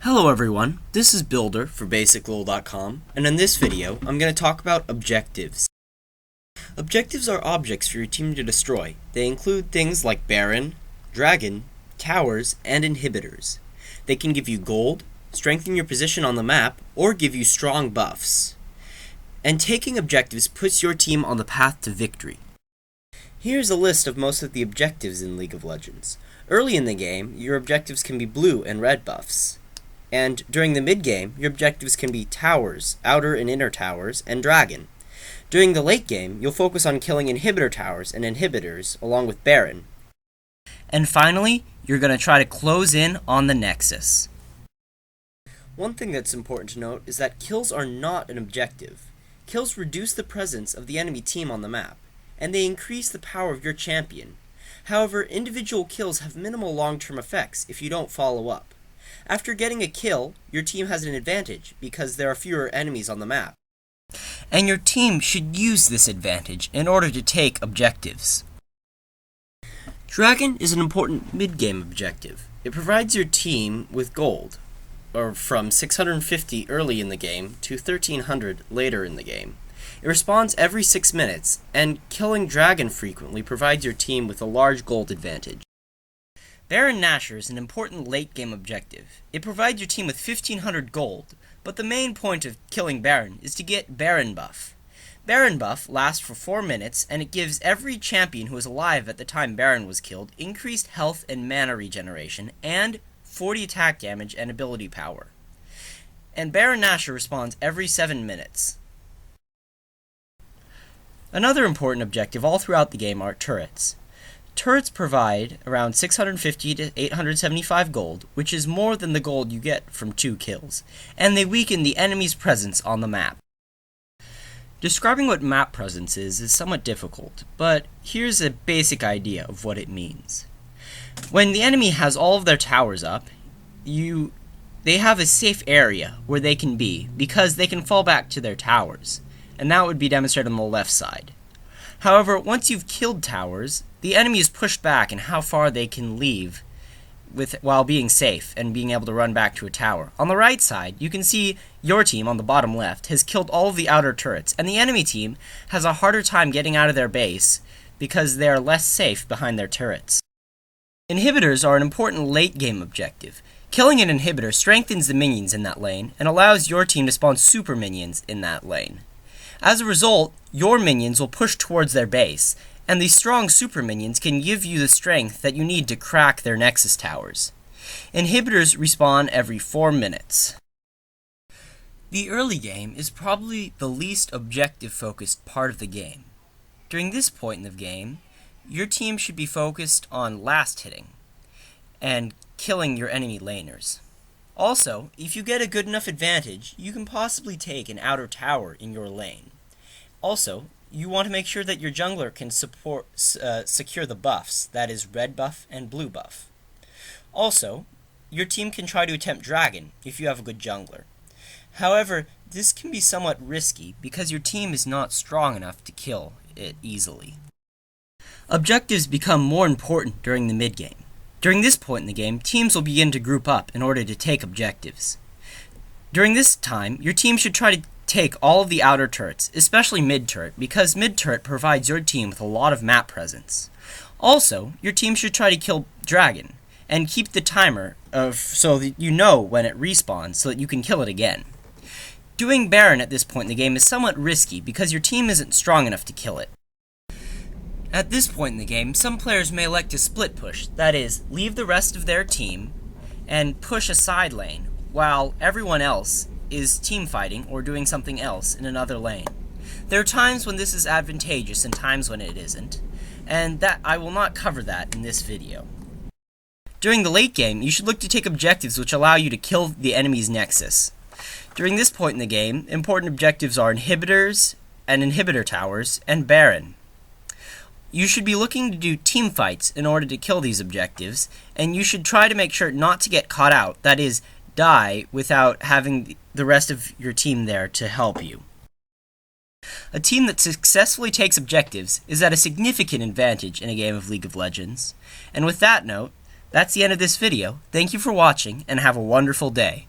Hello everyone, this is Builder for BasicLoL.com, and in this video, I'm going to talk about objectives. Objectives are objects for your team to destroy. They include things like Baron, Dragon, Towers, and Inhibitors. They can give you gold, strengthen your position on the map, or give you strong buffs. And taking objectives puts your team on the path to victory. Here's a list of most of the objectives in League of Legends. Early in the game, your objectives can be blue and red buffs. And during the mid-game, your objectives can be Towers, Outer and Inner Towers, and Dragon. During the late game, you'll focus on killing Inhibitor Towers and Inhibitors, along with Baron. And finally, you're going to try to close in on the Nexus. One thing that's important to note is that kills are not an objective. Kills reduce the presence of the enemy team on the map, and they increase the power of your champion. However, individual kills have minimal long-term effects if you don't follow up. After getting a kill, your team has an advantage because there are fewer enemies on the map. And your team should use this advantage in order to take objectives. Dragon is an important mid-game objective. It provides your team with gold, or from 650 early in the game to 1300 later in the game. It respawns every 6 minutes, and killing Dragon frequently provides your team with a large gold advantage. Baron Nashor is an important late-game objective. It provides your team with 1500 gold, but the main point of killing Baron is to get Baron buff. Baron buff lasts for 4 minutes, and it gives every champion who was alive at the time Baron was killed increased health and mana regeneration, and 40 attack damage and ability power. And Baron Nashor respawns every 7 minutes. Another important objective all throughout the game are turrets. Turrets provide around 650 to 875 gold, which is more than the gold you get from 2 kills, and they weaken the enemy's presence on the map. Describing what map presence is somewhat difficult, but here's a basic idea of what it means. When the enemy has all of their towers up, they have a safe area where they can be, because they can fall back to their towers, and that would be demonstrated on the left side. However, once you've killed towers, the enemy is pushed back in how far they can leave while being safe and being able to run back to a tower. On the right side, you can see your team on the bottom left has killed all of the outer turrets, and the enemy team has a harder time getting out of their base because they are less safe behind their turrets. Inhibitors are an important late-game objective. Killing an inhibitor strengthens the minions in that lane and allows your team to spawn super minions in that lane. As a result, your minions will push towards their base, and these strong super minions can give you the strength that you need to crack their Nexus towers. Inhibitors respawn every 4 minutes. The early game is probably the least objective-focused part of the game. During this point in the game, your team should be focused on last hitting and killing your enemy laners. Also, if you get a good enough advantage, you can possibly take an outer tower in your lane. Also, you want to make sure that your jungler can secure the buffs, that is red buff and blue buff. Also, your team can try to attempt Dragon if you have a good jungler. However, this can be somewhat risky because your team is not strong enough to kill it easily. Objectives become more important during the mid-game. During this point in the game, teams will begin to group up in order to take objectives. During this time, your team should try to take all of the outer turrets, especially mid-turret, because mid-turret provides your team with a lot of map presence. Also, your team should try to kill Dragon, and keep the timer so that you know when it respawns so that you can kill it again. Doing Baron at this point in the game is somewhat risky because your team isn't strong enough to kill it. At this point in the game, some players may elect to split push, that is, leave the rest of their team and push a side lane, while everyone else is team fighting or doing something else in another lane. There are times when this is advantageous and times when it isn't, and that I will not cover that in this video. During the late game, you should look to take objectives which allow you to kill the enemy's Nexus. During this point in the game, important objectives are Inhibitors and Inhibitor Towers and Baron. You should be looking to do team fights in order to kill these objectives, and you should try to make sure not to get caught out, that is, die without having the rest of your team there to help you. A team that successfully takes objectives is at a significant advantage in a game of League of Legends. And with that note, that's the end of this video. Thank you for watching, and have a wonderful day.